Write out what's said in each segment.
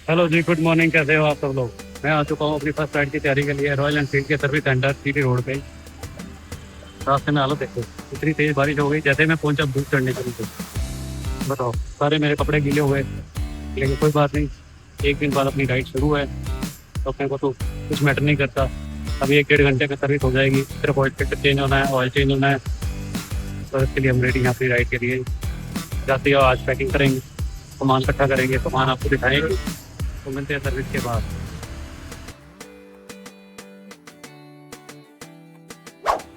Hello जी, good morning. कैसे हो आप सब लोग? मैं आ चुका हूँ अपनी फर्स्ट राइड की तैयारी के लिए रॉयल एनफील्ड के सर्विस सेंटर सीटी रोड पे। रास्ते में हालत देखो, इतनी तेज बारिश हो गई, जैसे मैं पहुंचा धूप चढ़ने के लिए। बताओ, सारे मेरे कपड़े गीले हुए, लेकिन कोई बात नहीं। एक दिन बाद अपनी राइड शुरू है, तो अपने को तो कुछ मैटर नहीं करता। अभी 1 डेढ़ घंटे में सर्विस हो जाएगी, सिर्फ ऑयल फिल्टर चेंज होना है, ऑयल चेंज होना है। तो इसके लिए हम रेडी हैं अपनी राइड के लिए। जाते ही आज पैकिंग करेंगे, सामान इकट्ठा करेंगे, सामान आपको दिखाएंगे। तो मिलते हैं सर्विस के बाद।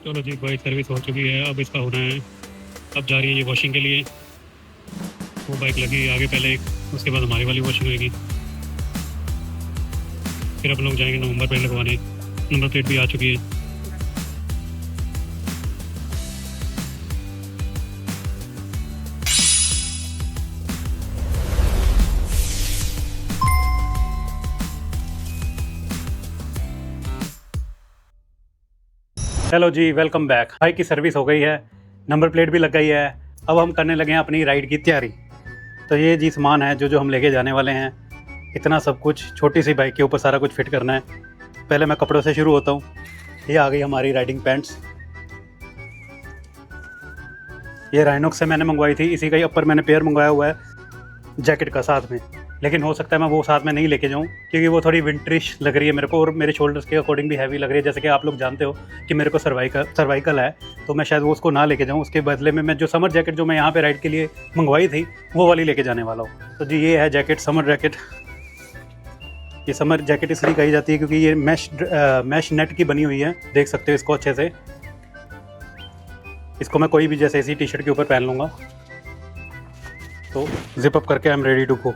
चलो जी, बाइक सर्विस हो चुकी है, अब इसका होना है, अब जा रही है ये वॉशिंग के लिए। वो बाइक लगी आगे पहले एक, उसके बाद हमारी वाली वॉशिंग होगी। फिर अपन लोग जाएंगे नवंबर प्लेट लगवाने। नंबर प्लेट भी आ चुकी है। हेलो जी, वेलकम बैक। बाइक की सर्विस हो गई है, नंबर प्लेट भी लग गई है। अब हम करने लगे हैं अपनी राइड की तैयारी। तो ये जी सामान है जो हम लेके जाने वाले हैं। इतना सब कुछ छोटी सी बाइक के ऊपर सारा कुछ फिट करना है। पहले मैं कपड़ों से शुरू होता हूँ। ये आ गई हमारी राइडिंग पैंट्स। ये राइनॉक्स से मैंने मंगवाई थी, इसी का ही अपर मैंने पेयर मंगवाया हुआ है जैकेट का साथ में। लेकिन हो सकता है मैं वो साथ में नहीं लेके जाऊँ, क्योंकि वो थोड़ी विंटरिश लग रही है मेरे को, और मेरे शोल्डर्स के अकॉर्डिंग भी हैवी लग रही है। जैसे कि आप लोग जानते हो कि मेरे को सर्वाइकल है, तो मैं शायद वो उसको ना लेके जाऊँ। उसके बदले में मैं जो समर जैकेट जो मैं यहाँ पे राइड के लिए मंगवाई थी, वो वाली लेके जाने वाला हूँ। तो जी ये है जैकेट, समर जैकेट। ये समर जैकेट इसलिए कही जाती है क्योंकि ये मैश नेट की बनी हुई है, देख सकते हो इसको अच्छे से। इसको मैं कोई भी जैसे इसी टी शर्ट के ऊपर पहन लूँगा। तो जिप अप करके I am ready to go.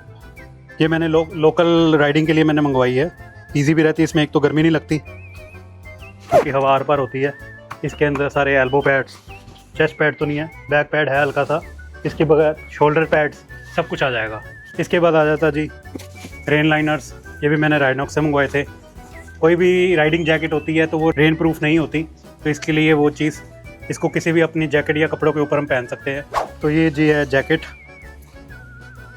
ये मैंने लोकल राइडिंग के लिए मैंने मंगवाई है। इजी भी रहती है इसमें, एक तो गर्मी नहीं लगती क्योंकि हवा आर पार होती है। इसके अंदर सारे एल्बो पैड्स, चेस्ट पैड तो नहीं है, बैक पैड है हल्का सा, इसके बगैर शोल्डर पैड्स सब कुछ आ जाएगा। इसके बाद आ जाता जी रेन लाइनर्स। ये भी मैंने राइनॉक्स से मंगवाए थे। कोई भी राइडिंग जैकेट होती है तो वो रेन प्रूफ नहीं होती, तो इसके लिए वो चीज़, इसको किसी भी अपनी जैकेट या कपड़ों के ऊपर हम पहन सकते हैं। तो ये जी है जैकेट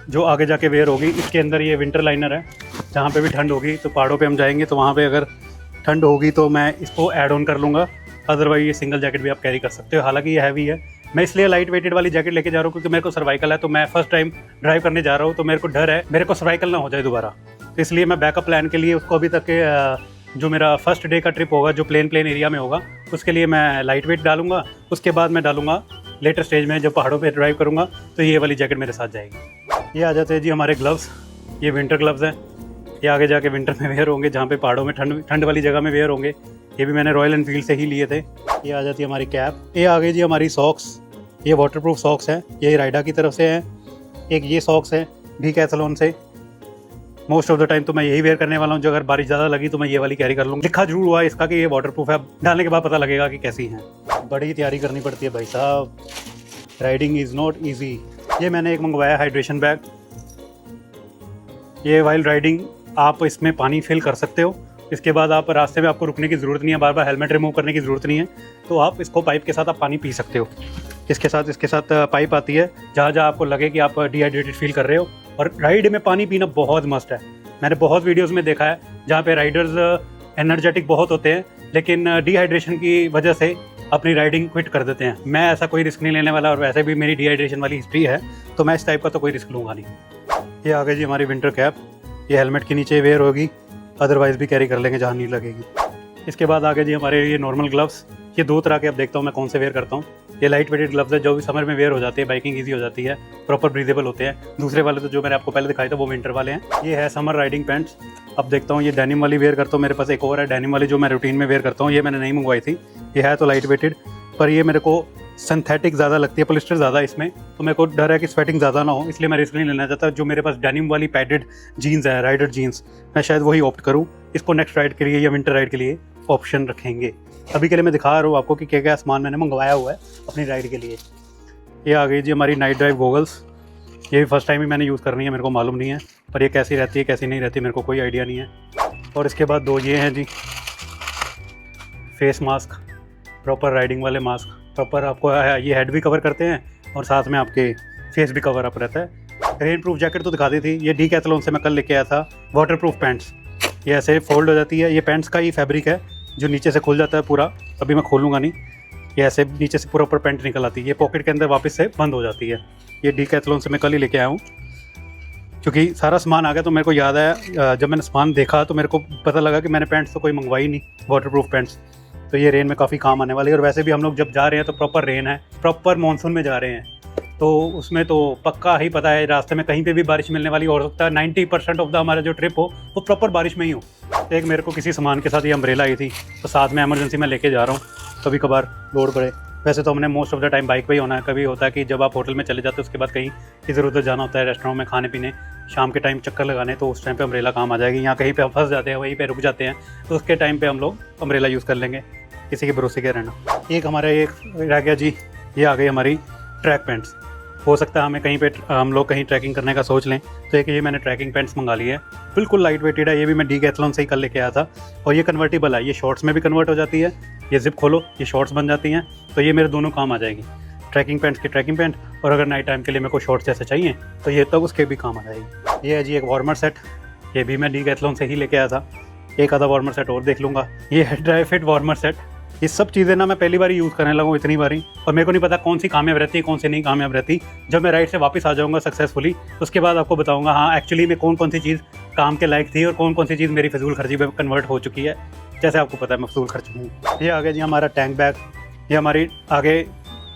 जो आगे जाके वेयर होगी। इसके अंदर ये विंटर लाइनर है, जहाँ पे भी ठंड होगी तो पहाड़ों पे हम जाएंगे तो वहाँ पे अगर ठंड होगी तो मैं इसको ऐड ऑन कर लूँगा। अदरवाइज ये सिंगल जैकेट भी आप कैरी कर सकते हो। हालांकि ये हैवी है, मैं इसलिए लाइट वेटेड वाली जैकेट लेके जा रहा हूँ क्योंकि मेरे को सर्वाइकल है। तो मैं फर्स्ट टाइम ड्राइव करने जा रहा हूँ, तो मेरे को डर है मेरे को सर्वाइकल ना हो जाए दोबारा। तो इसलिए मैं बैकअप प्लान के लिए उसको अभी तक के जो मेरा फर्स्ट डे का ट्रिप होगा, जो प्लेन एरिया में होगा, उसके लिए मैं लाइट वेट डालूंगा। उसके बाद मैं डालूंगा लेटर स्टेज में जब पहाड़ों पे ड्राइव करूंगा, तो ये वाली जैकेट मेरे साथ जाएगी। ये आ जाते हैं जी हमारे ग्लव्स। ये विंटर ग्लव्स हैं, ये आगे जाके विंटर में वेयर होंगे, जहाँ पे पहाड़ों में ठंड वाली जगह में वेयर होंगे। ये भी मैंने रॉयल एनफील्ड से ही लिए थे। ये आ जाती है हमारी कैप। ये आ गई जी हमारी सॉक्स। ये वाटरप्रूफ सॉक्स हैं, ये राइडा की तरफ से हैं। एक ये सॉक्स है डीकैथलॉन से। मोस्ट ऑफ द टाइम तो मैं यही वेयर करने वाला हूँ, जो अगर बारिश ज़्यादा लगी तो मैं ये वाली कैरी कर लूँगा। लिखा जरूर हुआ है इसका कि ये वाटरप्रूफ है, डालने के बाद पता लगेगा कि कैसी हैं। बड़ी तैयारी करनी पड़ती है भाई साहब, राइडिंग इज़ नॉट ईजी। ये मैंने एक मंगवाया हाइड्रेशन बैग। ये वाइल्ड राइडिंग आप इसमें पानी फिल कर सकते हो। इसके बाद आप रास्ते में आपको रुकने की ज़रूरत नहीं है, बार बार हेलमेट रिमूव करने की ज़रूरत नहीं है। तो आप इसको पाइप के साथ आप पानी पी सकते हो। इसके साथ पाइप आती है, जहाँ जहाँ आपको लगे कि आप डिहाइड्रेटेड फील कर रहे हो। और राइड में पानी पीना बहुत मस्ट है। मैंने बहुत वीडियोज़ में देखा है जहाँ पे राइडर्स एनर्जेटिक बहुत होते हैं, लेकिन डिहाइड्रेशन की वजह से अपनी राइडिंग क्विट कर देते हैं। मैं ऐसा कोई रिस्क नहीं लेने वाला, और वैसे भी मेरी डिहाइड्रेशन वाली हिस्ट्री है, तो मैं इस टाइप का तो कोई रिस्क लूँगा नहीं। ये आ गई जी हमारी विंटर कैप। ये हेलमेट के नीचे वेयर होगी, अदरवाइज भी कैरी कर लेंगे जहाँ नहीं लगेगी। इसके बाद आ गए जी हमारे ये नॉर्मल ग्लव्स। ये दो तरह के, अब देखता हूँ मैं कौन से वेयर करता हूँ। ये लाइट वेटेड ग्लव्स है, जो भी समर में वेयर हो जाती है, बाइकिंग ईजी हो जाती है, प्रॉपर ब्रीदेबल होते हैं। दूसरे वाले तो जो मैंने आपको पहले दिखाया था वो विंटर वाले हैं। ये है समर राइडिंग पैंट्स। अब देखता हूँ ये डेनिम वाली वेयर करता हूँ। मेरे पास एक और है डेनिम वाली जो मैं रूटीन में वेयर करता हूँ। ये मैंने नहीं मंगवाई थी, ये है तो लाइट वेटेड, पर ये मेरे को सिंथेटिक ज़्यादा लगती है, पॉलिस्टर ज़्यादा इसमें, तो मेरे को डर है कि स्वेटिंग ज़्यादा ना हो, इसलिए मैं रिस्क नहीं लेना चाहता। जो मेरे पास डेनिम वाली पैडेड जीन्स है, राइडर जीन्स, मैं शायद वही ऑप्ट करूँ। इसको नेक्स्ट राइड के लिए या विंटर राइड के लिए ऑप्शन रखेंगे। अभी के लिए मैं दिखा रहा हूँ आपको कि क्या क्या सामान मैंने मंगवाया हुआ है अपनी राइड के लिए। ये आ गई जी हमारी नाइट ड्राइव गॉगल्स। ये भी फर्स्ट टाइम ही मैंने यूज़ करनी है, मेरे को मालूम नहीं है, पर ये कैसी रहती है कैसी नहीं रहती मेरे को कोई आइडिया नहीं है। और इसके बाद दो ये हैं जी फेस मास्क, प्रॉपर राइडिंग वाले मास्क। प्रॉपर आपको ये हेड भी कवर करते हैं और साथ में आपके फेस भी कवर अप रहता है। रेन प्रूफ जैकेट तो दिखा दी थी। ये डीकैथलॉन से मैं कल लेके आया था वाटर प्रूफ पैंट्स। ये ऐसे फोल्ड हो जाती है, ये पैंट्स का ही फैब्रिक है जो नीचे से खुल जाता है पूरा। अभी मैं खोलूँगा नहीं, ये ऐसे नीचे से पूरा ऊपर पैंट निकल आती है, ये पॉकेट के अंदर वापस से बंद हो जाती है। ये डीकैथलॉन से मैं कल ही लेके आया हूँ, क्योंकि सारा सामान आ गया तो मेरे को याद आया, जब मैंने सामान देखा तो मेरे को पता लगा कि मैंने पैंट्स तो कोई मंगवाई नहीं, वाटर प्रूफ पैंट्स। तो ये रेन में काफ़ी काम आने वाली है। और वैसे भी हम लोग जब जा रहे हैं तो प्रॉपर रेन है, प्रॉपर मानसून में जा रहे हैं, तो उसमें तो पक्का ही पता है रास्ते में कहीं पे भी बारिश मिलने वाली। हो सकता है 90% ऑफ द हमारा जो ट्रिप हो वो प्रॉपर बारिश में ही हो। एक मेरे को किसी सामान के साथ ये अम्ब्रेला आई थी, तो साथ में एमरजेंसी में लेके जा रहा हूँ, कभी कभार लोड पड़े। वैसे तो हमने most of the time bike पे ही होना है। कभी होता है कि जब आप होटल में चले जाते हो उसके बाद कहीं इधर उधर जाना होता है, रेस्टोरेंट में खाने पीने, शाम के टाइम चक्कर लगाने, तो उस टाइम पे अम्ब्रेला काम आ जाएगी। यहाँ कहीं पे हम फंस जाते हैं, वहीं पे रुक जाते हैं, तो उसके टाइम पे हम लोग अम्ब्रेला यूज़ कर लेंगे, किसी के भरोसे के रहना। एक हमारा एक रह गया जी, ये आ गई हमारी ट्रैक पैंट्स। हो सकता है हमें कहीं पे हम लोग कहीं ट्रैकिंग करने का सोच लें, तो एक ये मैंने ट्रैकिंग पैंट्स मंगा ली है, बिल्कुल लाइट वेटेड है। ये भी मैं डीकैथलॉन से ही कल लेके आया था, और ये कन्वर्टेबल है, ये शॉर्ट्स में भी कन्वर्ट हो जाती है। ये जिप खोलो, ये शॉर्ट्स बन जाती हैं, तो ये मेरे दोनों काम आ जाएगी, ट्रैकिंग पैंट्स की ट्रैकिंग पैंट, और अगर नाइट टाइम के लिए मेरे को शॉर्ट्स जैसे चाहिए तो ये तब उसके भी काम आ जाएगी। ये है जी एक वार्मर सेट, ये भी मैं डीकैथलॉन से ही लेके आया था। एक आधा वार्मर सेट और देख लूँगा। ये है ड्राई फिट वार्मर सेट। ये सब चीज़ें ना मैं पहली बार यूज़ करने लगा हूँ इतनी बारी, और मेरे को नहीं पता कौन सी कामयाब रहती है कौन सी नहीं कामयाब रहती। जब मैं राइड से वापस आ जाऊँगा सक्सेसफुली, उसके बाद आपको बताऊँगा हाँ एक्चुअली में कौन कौन सी चीज़ काम के लायक थी और कौन कौन सी चीज़ मेरी फिजूल खर्ची में कन्वर्ट हो चुकी है। जैसे आपको पता है मैं फिजूल खर्च हूँ। ये आगे जी हमारा टैंक बैग, ये हमारी आगे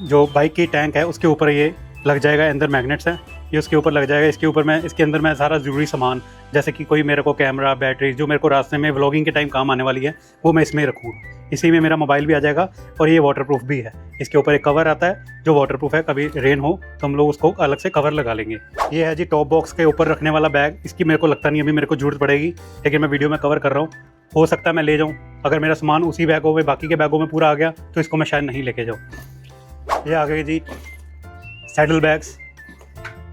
जो बाइक की टैंक है उसके ऊपर ये लग जाएगा, अंदर मैग्नेट्स हैं, ये उसके ऊपर लग जाएगा। इसके ऊपर मैं इसके अंदर मैं सारा ज़रूरी सामान, जैसे कि कोई मेरे को कैमरा, बैटरी, जो मेरे को रास्ते में व्लॉगिंग के टाइम काम आने वाली है, वो मैं इसमें रखूँगा। इसी में मेरा मोबाइल भी आ जाएगा, और ये वाटरप्रूफ भी है। इसके ऊपर एक कवर आता है जो वाटरप्रूफ है, कभी रेन हो तो हम लोग उसको अलग से कवर लगा लेंगे। ये है जी टॉप बॉक्स के ऊपर रखने वाला बैग। इसकी मेरे को लगता नहीं अभी मेरे को जरूरत पड़ेगी, लेकिन मैं वीडियो में कवर कर रहा हूँ, हो सकता है मैं ले जाऊँ। अगर मेरा सामान उसी बैगों में बाकी के बैगों में पूरा आ गया तो इसको मैं शायद नहीं लेके जाऊँ। ये आ गई जी सैडल बैग्स,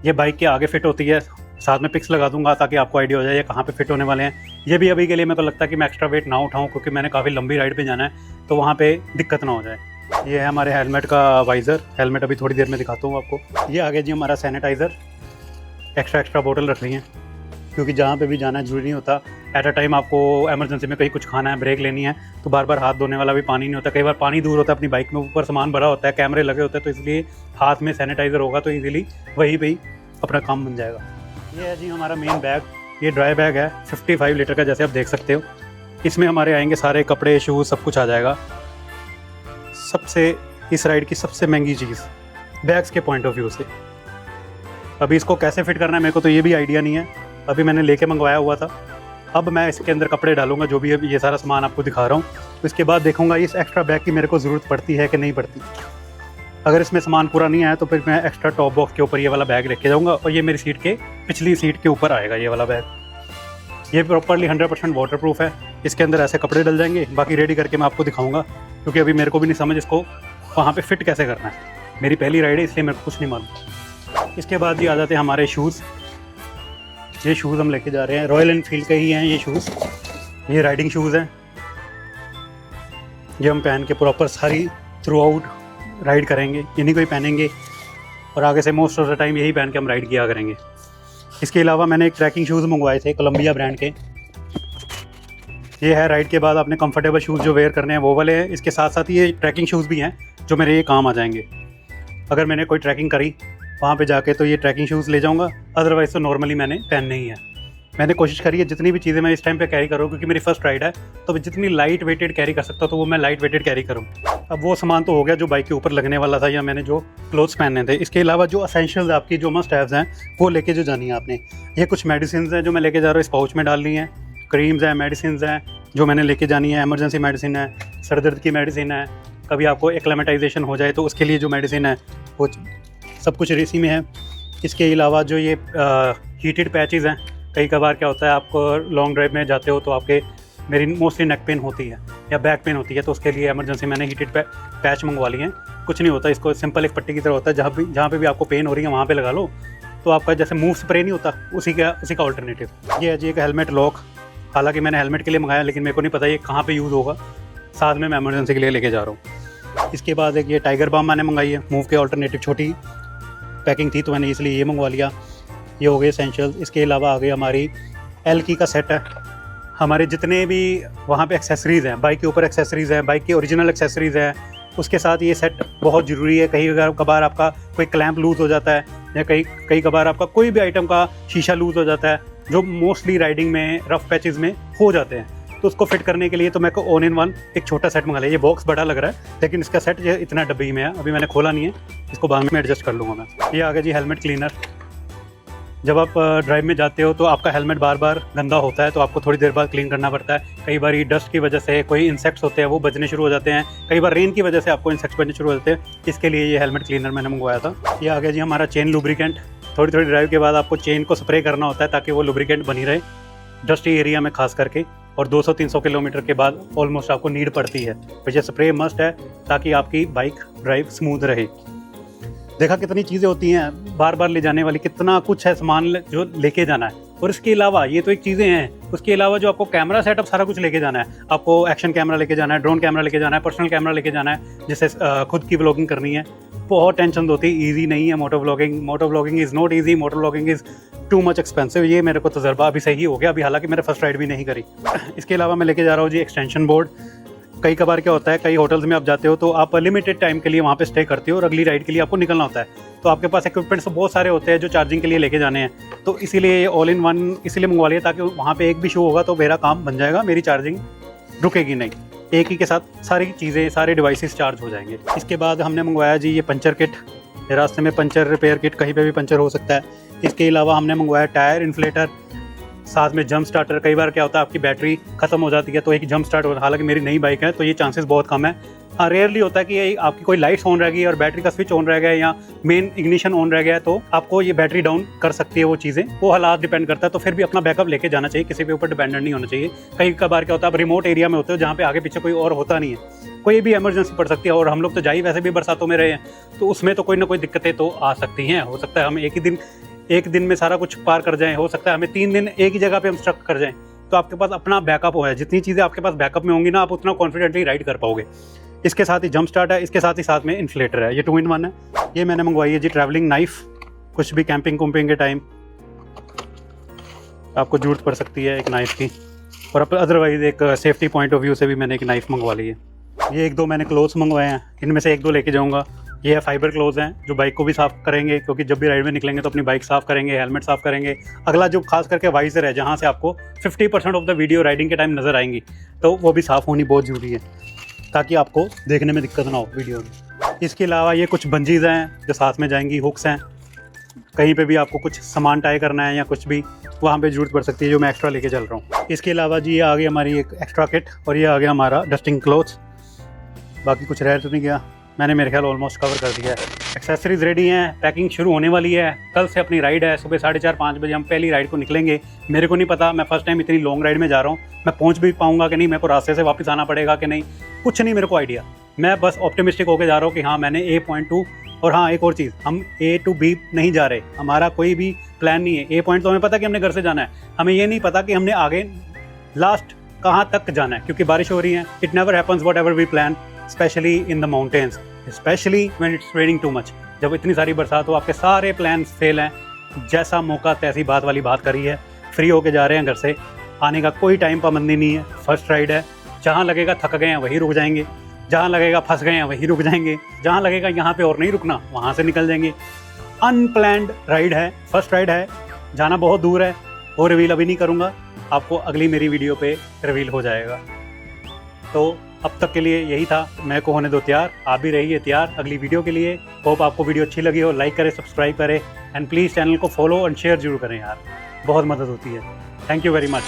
ये बाइक के आगे फिट होती है, साथ में पिक्स लगा दूंगा ताकि आपको आइडिया हो जाए ये कहाँ पे फिट होने वाले हैं। ये भी अभी के लिए मेरे को लगता है कि मैं एक्स्ट्रा वेट ना उठाऊं, क्योंकि मैंने काफ़ी लंबी राइड पे जाना है, तो वहाँ पे दिक्कत ना हो जाए। ये है हमारे हेलमेट का वाइज़र, हेलमेट अभी थोड़ी देर में दिखाता हूँ आपको। ये आगे जी हमारा सैनिटाइज़र, एक्स्ट्रा बोतल रख ली है, क्योंकि जहाँ पे भी जाना है ज़रूरी नहीं होता एट अ टाइम आपको एमरजेंसी में कहीं कुछ खाना है, ब्रेक लेनी है, तो बार बार हाथ धोने वाला भी पानी नहीं होता। कई बार पानी दूर होता है अपनी बाइक में, ऊपर सामान भरा होता है, कैमरे लगे होते हैं, तो इसलिए हाथ में सैनिटाइज़र होगा तो ईजिली वहीं पे ही अपना काम बन जाएगा। ये है जी हमारा मेन बैग, ये ड्राई बैग है 55 लीटर का, जैसे आप देख सकते हो। इसमें हमारे आएंगे सारे कपड़े, शूज़, सब कुछ आ जाएगा। सबसे इस राइड की सबसे महंगी चीज़ बैग्स के पॉइंट ऑफ व्यू से। अभी इसको कैसे फिट करना है मेरे को तो ये भी आइडिया नहीं है, अभी मैंने लेके मंगवाया हुआ था। अब मैं इसके अंदर कपड़े डालूंगा, जो भी अभी ये सारा सामान आपको दिखा रहा हूँ, तो इसके बाद देखूंगा इस एक्स्ट्रा बैग की मेरे को ज़रूरत पड़ती है कि नहीं पड़ती। अगर इसमें सामान पूरा नहीं आया तो फिर मैं एक्स्ट्रा टॉप बॉक्स के ऊपर ये वाला बैग लेके जाऊँगा, और ये मेरी सीट के पिछली सीट के ऊपर आएगा ये वाला बैग। ये प्रॉपरली 100% वाटरप्रूफ है। इसके अंदर ऐसे कपड़े डल जाएंगे, बाकी रेडी करके मैं आपको दिखाऊँगा, क्योंकि अभी मेरे को भी नहीं समझ इसको वहाँ पर फिट कैसे करना है। मेरी पहली राइड है इसलिए मेरे को कुछ नहीं मालूम। इसके बाद ये आ जाते हैं हमारे शूज़। ये शूज़ हम लेके जा रहे हैं, रॉयल एनफील्ड के ही हैं ये शूज़। ये राइडिंग शूज़ हैं, ये हम पहन के प्रॉपर सारी थ्रू आउट राइड करेंगे, इन्हीं को ही पहनेंगे, और आगे से मोस्ट ऑफ द टाइम यही पहन के हम राइड किया करेंगे। इसके अलावा मैंने एक ट्रैकिंग शूज़ मंगवाए थे कोलंबिया ब्रांड के। ये है राइड के बाद आपने कंफर्टेबल शूज़ जो वेयर करने हैं वो वाले हैं। इसके साथ साथ ये ट्रैकिंग शूज़ भी हैं जो मेरे ये काम आ जाएंगे। अगर मैंने कोई ट्रैकिंग करी वहाँ पे जाके तो ये ट्रैकिंग शूज़ ले जाऊँगा, अदरवाइज़ तो नॉर्मली मैंने पहनने ही है। मैंने कोशिश करी है जितनी भी चीज़ें मैं इस टाइम पे कैरी करूँ, क्योंकि मेरी फर्स्ट राइड है, तो जितनी लाइट वेटेड कैरी कर सकता हूँ तो वो मैं लाइट वेटेड कैरी करूँ। अब वो सामान तो हो गया जो बाइक के ऊपर लगने वाला था, या मैंने जो क्लोथ्स पहनने थे। इसके अलावा जो असेंशियल्स आपकी जो मस्ट हैव्स हैं वो लेके जो जानी है आपने। ये कुछ मेडिसिन हैं जो मैं लेके जा रहा हूँ, इस पाउच में डालनी है। क्रीम्स हैं, मेडिसिन हैं जो मैंने लेके जानी है, एमरजेंसी मेडिसिन है, सर दर्द की मेडिसिन है, कभी आपको एक्लेमेटाइजेशन हो जाए तो उसके लिए जो मेडिसिन है वो सब कुछ इसी में है। इसके अलावा जो ये हीटेड पैचेज़ हैं, कई कबार क्या होता है आपको लॉन्ग ड्राइव में जाते हो तो आपके मेरी मोस्टली नेक पेन होती है या बैक पेन होती है, तो उसके लिए एमरजेंसी मैंने हीटेड पैच मंगवा लिए हैं। कुछ नहीं होता, इसको सिंपल एक पट्टी की तरह होता है, जहाँ पे भी आपको पेन हो रही है वहाँ पे लगा लो, तो आपका जैसे मूव स्प्रे नहीं होता उसी का ऑल्टरनेटिव। ये है जी एक हेलमेट लॉक, हालांकि मैंने हेलमेट के लिए मंगाया लेकिन मेरे को नहीं पता ये कहाँ पे यूज़ होगा, साथ में मैं एमरजेंसी के लिए लेके जा रहा हूँ। इसके बाद एक ये टाइगर बाम मैंने मंगाई है, मूव के ऑल्टरनेटिव, छोटी पैकिंग थी तो मैंने इसलिए ये मंगवा लिया। ये हो गए एसेंशियल्स। इसके अलावा आ गई हमारी एल्की का सेट है। हमारे जितने भी वहाँ पे एक्सेसरीज़ हैं, बाइक के ऊपर एक्सेसरीज़ हैं, बाइक की ओरिजिनल एक्सेसरीज़ हैं, उसके साथ ये सेट बहुत ज़रूरी है। कहीं कभार आपका कोई क्लैंप लूज़ हो जाता है या कई कभार आपका कोई भी आइटम का शीशा लूज़ हो जाता है, जो मोस्टली राइडिंग में रफ पैचेस में हो जाते हैं, तो उसको फिट करने के लिए तो मेरे को ऑल इन वन एक छोटा सेट मंगा लिया। ये बॉक्स बड़ा लग रहा है लेकिन इसका सेट ये इतना डब्बी में है, अभी मैंने खोला नहीं है, इसको बाद में एडजस्ट कर लूँगा मैं। ये आ गया जी हेलमेट क्लीनर। जब आप ड्राइव में जाते हो तो आपका हेलमेट बार बार गंदा होता है, तो आपको थोड़ी देर बाद क्लीन करना पड़ता है। कई बार डस्ट की वजह से कोई इंसेक्ट्स होते हैं वो बचने शुरू हो जाते हैं, कई बार रेन की वजह से आपको इंसेक्ट्स बचने शुरू हो जाते हैं। इसके लिए ये हेलमेट क्लीनर मैंने मंगवाया था। ये आ गया जी हमारा चेन लुब्रिकेंट। थोड़ी थोड़ी ड्राइव के बाद आपको चेन को स्प्रे करना होता है ताकि वो लुब्रिकेंट बनी रहे डस्टी एरिया में खास करके, और 200-300 किलोमीटर के बाद ऑलमोस्ट आपको नीड पड़ती है, तो ये स्प्रे मस्ट है ताकि आपकी बाइक ड्राइव स्मूथ रहे। देखा कितनी चीज़ें होती हैं बार बार ले जाने वाली, कितना कुछ है सामान जो लेके जाना है। और इसके अलावा ये तो एक चीज़ें हैं, उसके अलावा जो आपको कैमरा सेटअप सारा कुछ लेके जाना है। आपको एक्शन कैमरा लेके जाना है, ड्रोन कैमरा लेके जाना है, पर्सनल कैमरा लेके जाना है, जिससे खुद की व्लॉगिंग करनी है। बहुत टेंशन होती है, ईजी नहीं है moto vlogging. Moto vlogging is not easy, moto vlogging is too much expensive. ये मेरे को तजर्बा अभी सही हो गया, अभी हालांकि मैंने फर्स्ट राइड भी नहीं करी। इसके अलावा मैं लेके जा रहा हूँ जी एक्सटेंशन बोर्ड। कई कबार क्या होता है, कई होटल्स में आप जाते हो तो आप लिमिटेड टाइम के लिए वहाँ पे स्टे करते हो और अगली राइड के लिए आपको निकलना होता है, तो आपके पास इक्विपमेंट्स बहुत सारे होते हैं जो चार्जिंग के लिए लेके जाने हैं। तो इसीलिए ऑल इन वन इसलिए मंगवा लिया ताकि वहाँ पे एक भी शो होगा तो मेरा काम बन जाएगा, मेरी चार्जिंग रुकेगी नहीं, एक ही के साथ सारी चीज़ें सारे डिवाइसेस चार्ज हो जाएंगे। इसके बाद हमने मंगवाया जी ये पंचर किट। रास्ते में पंचर रिपेयर किट, कहीं पे भी पंचर हो सकता है। इसके अलावा हमने मंगवाया टायर इन्फ्लेटर, साथ में जंप स्टार्टर। कई बार क्या होता है आपकी बैटरी खत्म हो जाती है तो एक जंप स्टार्ट होता है, हालांकि मेरी नई बाइक है तो ये चांसेस बहुत कम है। हाँ, रेयरली होता है कि आपकी कोई लाइट्स ऑन रह गई और बैटरी का स्विच ऑन रह गया या मेन इग्निशन ऑन रह गया, तो आपको ये बैटरी डाउन कर सकती है। वो चीज़ें वो हालात डिपेंड करता है, तो फिर भी अपना बैकअप लेके जाना चाहिए, किसी के ऊपर डिपेंडेंट नहीं होना चाहिए। कई कबार क्या होता है आप रिमोट एरिया में होते हो जहाँ पे आगे पीछे कोई और होता नहीं है, कोई भी इमरजेंसी पड़ सकती है, और हम लोग तो जा ही वैसे भी बरसातों में रहे हैं, तो उसमें तो कोई ना कोई दिक्कतें तो आ सकती हैं। हो सकता है हम एक दिन में सारा कुछ पार कर जाएं, हो सकता है हमें 3 दिन एक ही जगह पे हम स्टक कर जाएं, तो आपके पास अपना बैकअप हो है। जितनी चीज़ें आपके पास बैकअप में होंगी ना, आप उतना कॉन्फिडेंटली राइड कर पाओगे। इसके साथ ही जंप स्टार्ट है, इसके साथ में इन्फ्लेटर है। ये 2 in 1 है। ये मैंने मंगवाई है जी ट्रैवलिंग नाइफ। कुछ भी कैंपिंग कुम्पिंग के टाइम आपको जरूरत पड़ सकती है एक नाइफ की, और अदरवाइज एक सेफ्टी पॉइंट ऑफ व्यू से भी मैंने एक नाइफ मंगवा ली है। ये 1-2 मैंने क्लोथ्स मंगवाए हैं, इनमें से 1-2 लेके जाऊँगा। ये फाइबर क्लोथ्स हैं जो बाइक को भी साफ़ करेंगे, क्योंकि जब भी राइड में निकलेंगे तो अपनी बाइक साफ़ करेंगे, हेलमेट साफ़ करेंगे। अगला जो खास करके वाइजर है, जहाँ से आपको 50% ऑफ द वीडियो राइडिंग के टाइम नज़र आएंगी, तो वो भी साफ़ होनी बहुत ज़रूरी है ताकि आपको देखने में दिक्कत ना हो वीडियो में। इसके अलावा ये कुछ बंजीज़ हैं जो साथ में जाएंगी, हुक्स हैं, कहीं पे भी आपको कुछ सामान टाई करना है या कुछ भी वहाँ पे ज़रूरत पड़ सकती है, जो मैं एक्स्ट्रा लेके चल रहा हूँ। इसके अलावा जी ये आ गई हमारी एक एक्स्ट्रा किट, और ये आ गया हमारा डस्टिंग क्लॉथ्स। बाकी कुछ रह तो नहीं गया, मैंने मेरे ख्याल ऑलमोस्ट कवर कर दिया है। एक्सेसरीज रेडी हैं, पैकिंग शुरू होने वाली है। कल से अपनी राइड है, सुबह 4:30-5 बजे हम पहली राइड को निकलेंगे। मेरे को नहीं पता, मैं फर्स्ट टाइम इतनी लॉन्ग राइड में जा रहा हूँ, मैं पहुँच भी पाऊँगा कि नहीं, मेरे को रास्ते से वापस आना पड़ेगा कि नहीं, कुछ नहीं मेरे को आइडिया। मैं बस ऑप्टिमिस्टिक होकर जा रहा हूँ कि हाँ मैंने A पॉइंट टू, और हाँ एक और चीज़, हम A to B नहीं जा रहे, हमारा कोई भी प्लान नहीं है। A पॉइंट तो हमें पता कि हमने घर से जाना है, हमें ये नहीं पता कि हमने आगे लास्ट कहाँ तक जाना है, क्योंकि बारिश हो रही है। It never happens whatever we plan, specially in the mountains, specially when it's raining too much. जब इतनी सारी बरसात हो, आपके सारे प्लान्स फेल हैं। जैसा मौका तैसी बात वाली बात करी है। फ्री होके जा रहे हैं घर से, आने का कोई टाइम पाबंदी नहीं है। फर्स्ट राइड है, जहाँ लगेगा थक गए हैं वहीं रुक जाएंगे, जहाँ लगेगा फंस गए हैं वहीं रुक जाएंगे, जहाँ लगेगा यहाँ पे और नहीं रुकना वहाँ से निकल जाएंगे। अनप्लैंड राइड है, फर्स्ट राइड है, जाना बहुत दूर है। वो रिवील अभी नहीं करूँगा, आपको अगली मेरी वीडियो पे रिवील हो जाएगा। तो अब तक के लिए यही था, मैं को होने दो तैयार, आप भी रहिए तैयार अगली वीडियो के लिए। होप आपको वीडियो अच्छी लगी हो, लाइक करें, सब्सक्राइब करें, एंड प्लीज़ चैनल को फॉलो एंड शेयर जरूर करें यार, बहुत मदद होती है। Thank you very much.